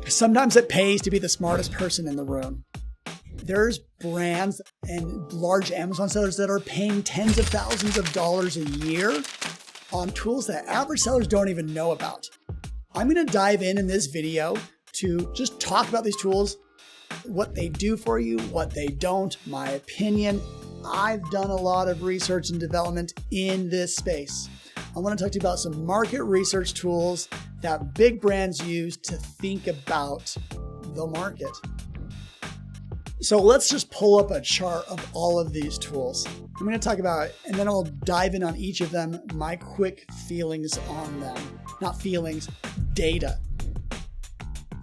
Sometimes it pays to be the smartest person in the room. There's brands and large Amazon sellers that are paying tens of thousands of dollars a year on tools that average sellers don't even know about. I'm going to dive in this video to just talk about these tools, what they do for you, what they don't, my opinion. I've done a lot of research and development in this space. I want to talk to you about some market research tools that big brands use to think about the market. So let's just pull up a chart of all of these tools. I'm going to talk about, and then I'll dive in on each of them, my quick feelings on them. Not feelings, data.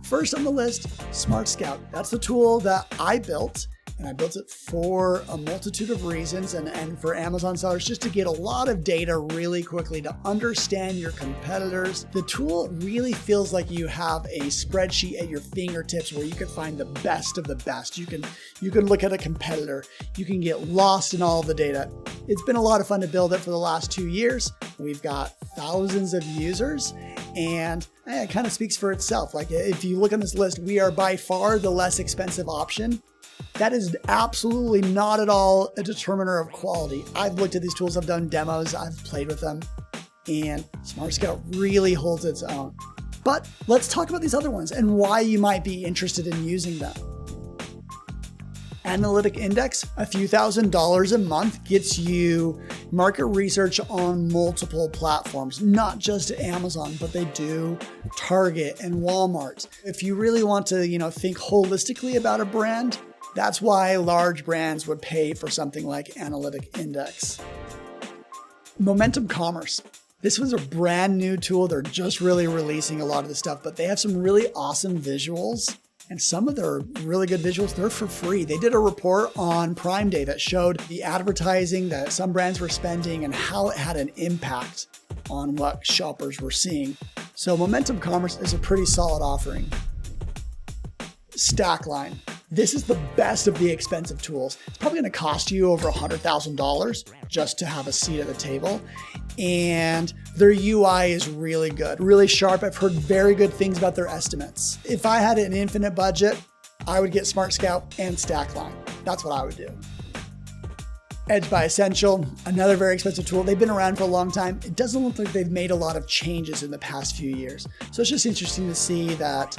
First on the list, Smart Scout. That's the tool that I built, and I built it for a multitude of reasons and for Amazon sellers just to get a lot of data really quickly to understand your competitors. The tool really feels like you have a spreadsheet at your fingertips where you can find the best of the best. You can look at a competitor. You can get lost in all the data. It's been a lot of fun to build it for the last 2 years. We've got thousands of users, and it kind of speaks for itself. Like if you look on this list, we are by far the less expensive option. That is absolutely not at all a determiner of quality. I've looked at these tools, I've done demos, I've played with them, and Smart Scout really holds its own. But let's talk about these other ones and why you might be interested in using them. Analytic Index, a few $1,000s a month, gets you market research on multiple platforms, not just Amazon, but they do Target and Walmart. If you really want to, think holistically about a brand, that's why large brands would pay for something like Analytic Index. Momentum Commerce. This was a brand new tool. They're just really releasing a lot of this stuff, but they have some really awesome visuals. And some of their really good visuals, they're for free. They did a report on Prime Day that showed the advertising that some brands were spending and how it had an impact on what shoppers were seeing. So Momentum Commerce is a pretty solid offering. Stockline. This is the best of the expensive tools. It's probably going to cost you over $100,000 just to have a seat at the table. And their UI is really good, really sharp. I've heard very good things about their estimates. If I had an infinite budget, I would get Smart Scout and Stockline. That's what I would do. Edge by Essential, another very expensive tool. They've been around for a long time. It doesn't look like they've made a lot of changes in the past few years. So it's just interesting to see that,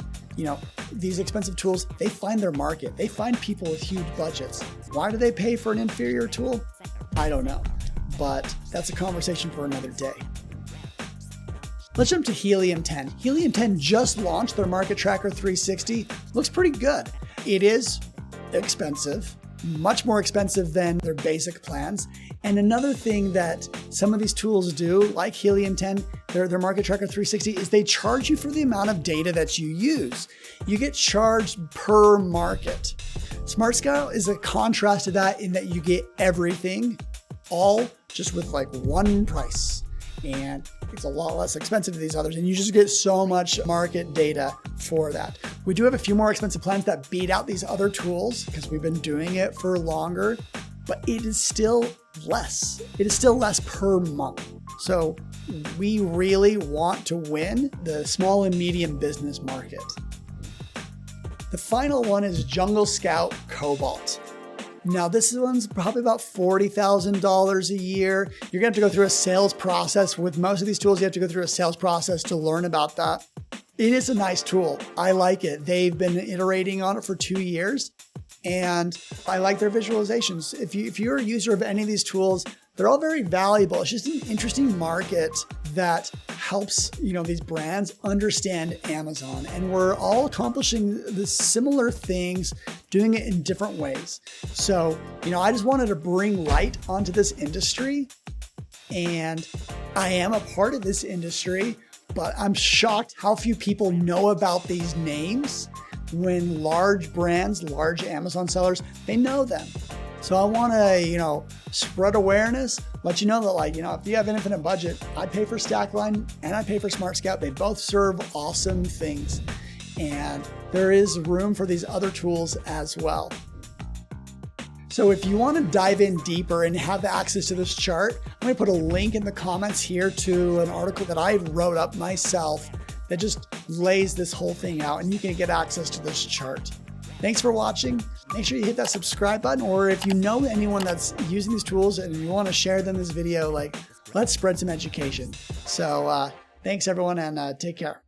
these expensive tools, they find their market. They find people with huge budgets. Why do they pay for an inferior tool? I don't know, but that's a conversation for another day. Let's jump to Helium 10. Helium 10 just launched their Market Tracker 360. Looks pretty good. It is expensive, much more expensive than their basic plans. And another thing that some of these tools do, like Helium 10, their Market Tracker 360, is they charge you for the amount of data that you use. You get charged per market. Smart Scout is a contrast to that in that you get everything, all just with like one price. And it's a lot less expensive than these others, and you just get so much market data for that. We do have a few more expensive plans that beat out these other tools because we've been doing it for longer, but it is still less. It is still less per month. So we really want to win the small and medium business market. The final one is Jungle Scout Cobalt. Now this one's probably about $40,000 a year. You're gonna have to go through a sales process. With most of these tools, you have to go through a sales process to learn about that. It is a nice tool. I like it. They've been iterating on it for 2 years, and I like their visualizations. If you're a user of any of these tools, they're all very valuable. It's just an interesting market that helps these brands understand Amazon, and we're all accomplishing the similar things, doing it in different ways. So I just wanted to bring light onto this industry, and I am a part of this industry, but I'm shocked how few people know about these names when large brands, large Amazon sellers, they know them. So I want to, spread awareness, let you know that if you have an infinite budget, I pay for Stockline and I pay for Smart Scout. They both serve awesome things, and there is room for these other tools as well. So if you want to dive in deeper and have access to this chart, I'm going to put a link in the comments here to an article that I wrote up myself that just lays this whole thing out, and you can get access to this chart. Thanks for watching. Make sure you hit that subscribe button, or if you know anyone that's using these tools and you want to share them this video, like, let's spread some education. So thanks everyone, and take care.